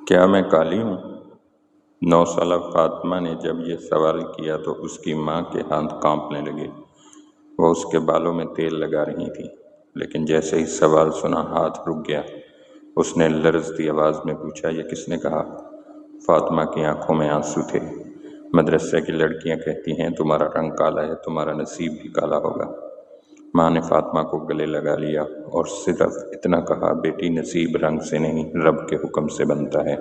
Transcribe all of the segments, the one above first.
کیا میں کالی ہوں؟ 9 سالہ فاطمہ نے جب یہ سوال کیا تو اس کی ماں کے ہاتھ کانپنے لگے۔ وہ اس کے بالوں میں تیل لگا رہی تھی، لیکن جیسے ہی سوال سنا ہاتھ رک گیا۔ اس نے لرزتی آواز میں پوچھا، یہ کس نے کہا؟ فاطمہ کی آنکھوں میں آنسو تھے۔ مدرسے کی لڑکیاں کہتی ہیں تمہارا رنگ کالا ہے، تمہارا نصیب بھی کالا ہوگا۔ ماں نے فاطمہ کو گلے لگا لیا اور صرف اتنا کہا، بیٹی نصیب رنگ سے نہیں، رب کے حکم سے بنتا ہے۔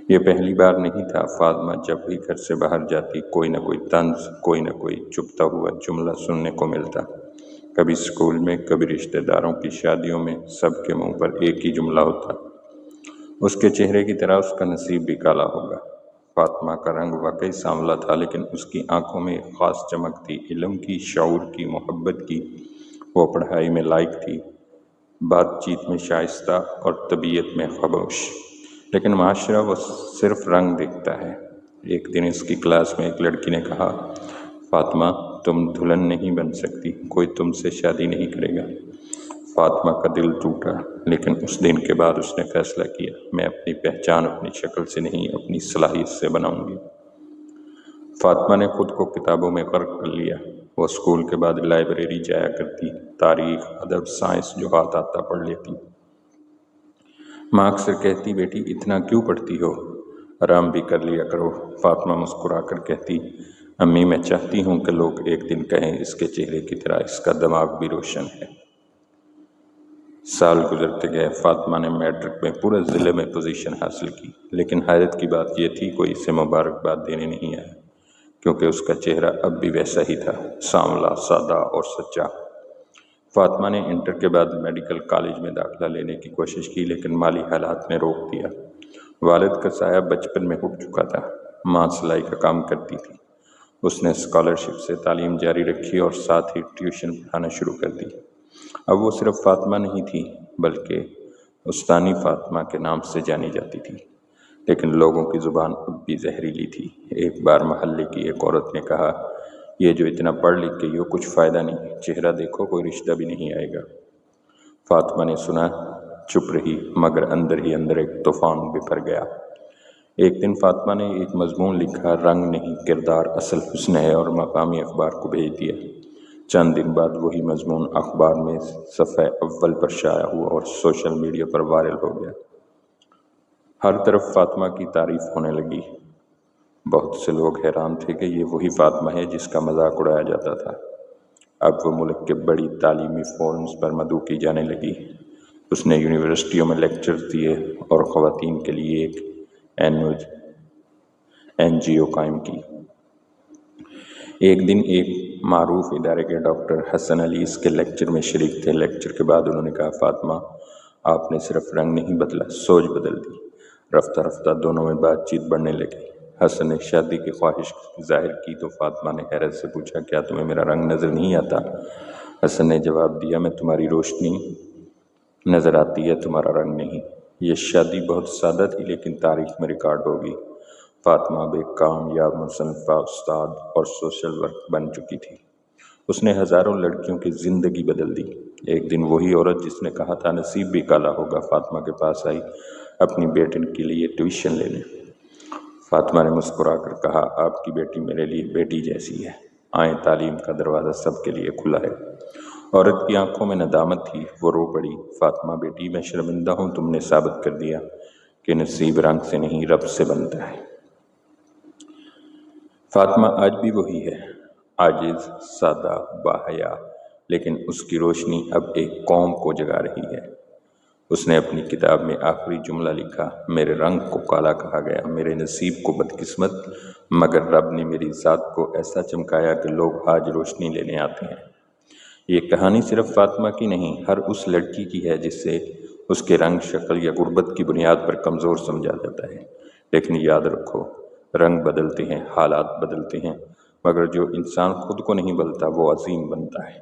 یہ پہلی بار نہیں تھا۔ فاطمہ جب بھی گھر سے باہر جاتی کوئی نہ کوئی طنز، کوئی نہ کوئی چبھتا ہوا جملہ سننے کو ملتا۔ کبھی اسکول میں، کبھی رشتہ داروں کی شادیوں میں، سب کے منہ پر ایک ہی جملہ ہوتا، اس کے چہرے کی طرح اس کا نصیب بھی کالا ہوگا۔ فاطمہ کا رنگ واقعی سانولا تھا، لیکن اس کی آنکھوں میں ایک خاص چمک تھی، علم کی، شعور کی، محبت کی۔ وہ پڑھائی میں لائق تھی، بات چیت میں شائستہ اور طبیعت میں خاموش، لیکن معاشرہ وہ صرف رنگ دیکھتا ہے۔ ایک دن اس کی کلاس میں ایک لڑکی نے کہا، فاطمہ تم دلہن نہیں بن سکتی، کوئی تم سے شادی نہیں کرے گا۔ فاطمہ کا دل ٹوٹا، لیکن اس دن کے بعد اس نے فیصلہ کیا، میں اپنی پہچان اپنی شکل سے نہیں، اپنی صلاحیت سے بناؤں گی۔ فاطمہ نے خود کو کتابوں میں غرق کر لیا۔ وہ اسکول کے بعد لائبریری جایا کرتی، تاریخ، ادب، سائنس جو ہاتھ آتا پڑھ لیتی۔ ماں اکثر کہتی، بیٹی اتنا کیوں پڑھتی ہو، آرام بھی کر لیا کرو۔ فاطمہ مسکرا کر کہتی، امی میں چاہتی ہوں کہ لوگ ایک دن کہیں اس کے چہرے کی طرح اس کا دماغ بھی روشن ہے۔ سال گزرتے گئے۔ فاطمہ نے میٹرک میں پورے ضلع میں پوزیشن حاصل کی، لیکن حیرت کی بات یہ تھی کوئی اسے مبارکباد دینے نہیں آیا، کیونکہ اس کا چہرہ اب بھی ویسا ہی تھا، سانولا، سادہ اور سچا۔ فاطمہ نے انٹر کے بعد میڈیکل کالج میں داخلہ لینے کی کوشش کی، لیکن مالی حالات نے روک دیا۔ والد کا سایہ بچپن میں اٹھ چکا تھا، ماں سلائی کا کام کرتی تھی۔ اس نے اسکالرشپ سے تعلیم جاری رکھی اور ساتھ ہی ٹیوشن پڑھانا شروع کر دی۔ اب وہ صرف فاطمہ نہیں تھی، بلکہ استانی فاطمہ کے نام سے جانی جاتی تھی، لیکن لوگوں کی زبان اب بھی زہریلی تھی۔ ایک بار محلے کی ایک عورت نے کہا، یہ جو اتنا پڑھ لکھ گئی ہو کچھ فائدہ نہیں، چہرہ دیکھو کوئی رشتہ بھی نہیں آئے گا۔ فاطمہ نے سنا، چپ رہی، مگر اندر ہی اندر ایک طوفان بپھر گیا۔ ایک دن فاطمہ نے ایک مضمون لکھا، رنگ نہیں کردار اصل حسن ہے، اور مقامی اخبار کو بھیج دیا۔ چند دن بعد وہی مضمون اخبار میں صفحہ اول پر شائع ہوا اور سوشل میڈیا پر وائرل ہو گیا۔ ہر طرف فاطمہ کی تعریف ہونے لگی۔ بہت سے لوگ حیران تھے کہ یہ وہی فاطمہ ہے جس کا مذاق اڑایا جاتا تھا۔ اب وہ ملک کے بڑی تعلیمی فورمز پر مدعو کی جانے لگی۔ اس نے یونیورسٹیوں میں لیکچرز دیے اور خواتین کے لیے ایک NGO قائم کی۔ ایک دن ایک معروف ادارے کے ڈاکٹر حسن علی اس کے لیکچر میں شریک تھے۔ لیکچر کے بعد انہوں نے کہا، فاطمہ آپ نے صرف رنگ نہیں بدلا، سوچ بدل دی۔ رفتہ رفتہ دونوں میں بات چیت بڑھنے لگی۔ حسن نے شادی کی خواہش ظاہر کی تو فاطمہ نے حیرت سے پوچھا، کیا تمہیں میرا رنگ نظر نہیں آتا؟ حسن نے جواب دیا، میں تمہاری روشنی نظر آتی ہے، تمہارا رنگ نہیں۔ یہ شادی بہت سادہ تھی، لیکن تاریخ میں ریکارڈ ہوگی۔ فاطمہ اب ایک کامیاب مصنفہ، استاد اور سوشل ورک بن چکی تھی۔ اس نے ہزاروں لڑکیوں کی زندگی بدل دی۔ ایک دن وہی عورت جس نے کہا تھا نصیب بھی کالا ہوگا، فاطمہ کے پاس آئی اپنی بیٹی کے لیے ٹیوشن لینے۔ فاطمہ نے مسکرا کر کہا، آپ کی بیٹی میرے لیے بیٹی جیسی ہے، آئیں، تعلیم کا دروازہ سب کے لیے کھلا ہے۔ عورت کی آنکھوں میں ندامت تھی، وہ رو پڑی، فاطمہ بیٹی میں شرمندہ ہوں، تم نے ثابت کر دیا کہ نصیب رنگ سے نہیں رب سے بنتا ہے۔ فاطمہ آج بھی وہی ہے، عاجز، سادہ، باحیا، لیکن اس کی روشنی اب ایک قوم کو جگا رہی ہے۔ اس نے اپنی کتاب میں آخری جملہ لکھا، میرے رنگ کو کالا کہا گیا، میرے نصیب کو بدقسمت، مگر رب نے میری ذات کو ایسا چمکایا کہ لوگ آج روشنی لینے آتے ہیں۔ یہ کہانی صرف فاطمہ کی نہیں، ہر اس لڑکی کی ہے جس سے اس کے رنگ، شکل یا غربت کی بنیاد پر کمزور سمجھا جاتا ہے۔ لیکن یاد رکھو، رنگ بدلتے ہیں، حالات بدلتے ہیں، مگر جو انسان خود کو نہیں بدلتا وہ عظیم بنتا ہے۔